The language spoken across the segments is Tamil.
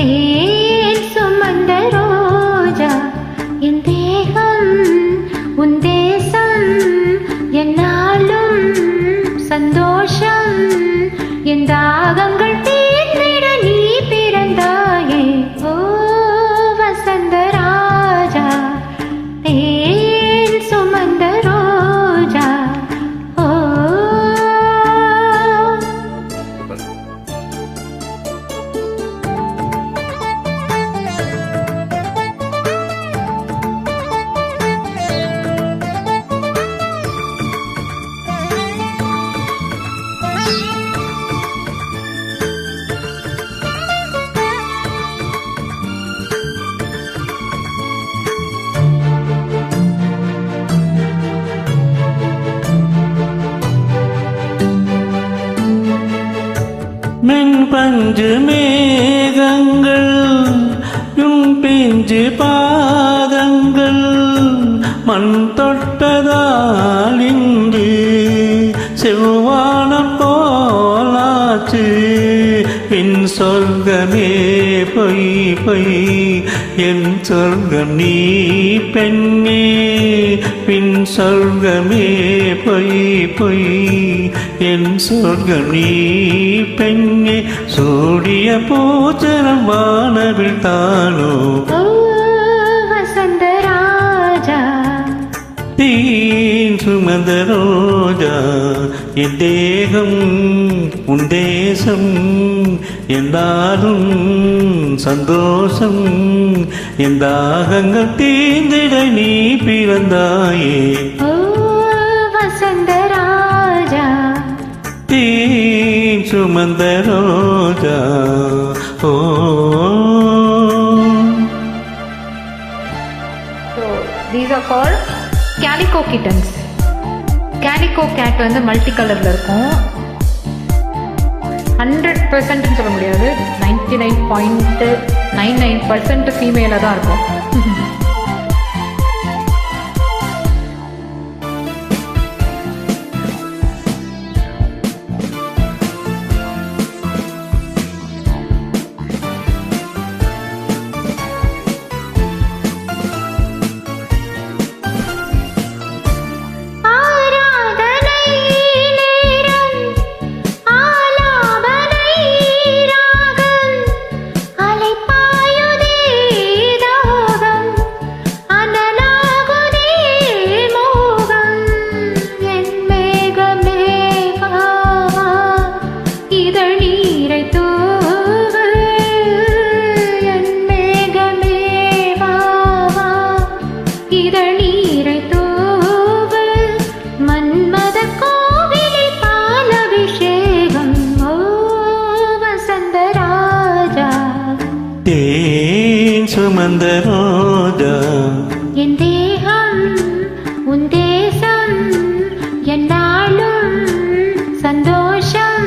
தேன் சுமந்த ரோஜா என் தேகம் உன் தேசம் என்னாலும் சந்தோஷம் என் தாகங்கள் தீர்ந்திட நீ பிறந்தாயே ஓ வசந்த ராஜா தேன் சுமந்த ரோஜா ஓ மென் பஞ்சு மேகங்கள் உன் பிஞ்சு பாதங்கள் மண் தொட்டதால் இன்று செவ்வானம் போலாச்சு பின் சொர்க்கமே பொய் பொய் என் சொர்க்கம் நீ பெண்ணே பின் சொர்க்கமே பொய் பொய் என் சொர்க்கம் நீ பெண்ணே சூடிய பூச்சரம் வானவில் தானோ வசந்த ராஜா தேன் சுமந்த ரோஜா என் தேகம் உன் தேசம் என்றாலும் சந்தோஷம் என் தாகங்கள் தீர்ந்திட நீ பிறந்தாயே ஓ வசந்த ராஜா தேன் சுமந்த ரோஜா ஓ So these are called calico kittens. Calico cat வந்து மல்டி கலர்ல இருக்கும். 100% சொல்ல முடியாது, 99.99% ஃபீமேல தான் இருக்கும். தேன் சுமந்த ரோஜா என் தேகம் உன் தேசம் என்னாலும் சந்தோஷம்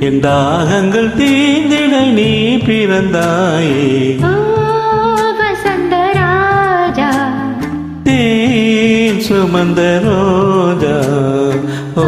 என் தாகங்கள் தீர்ந்திட நீ பிறந்தாயே ஓ வசந்த ராஜா தேன் சுமந்த ரோஜா ஓ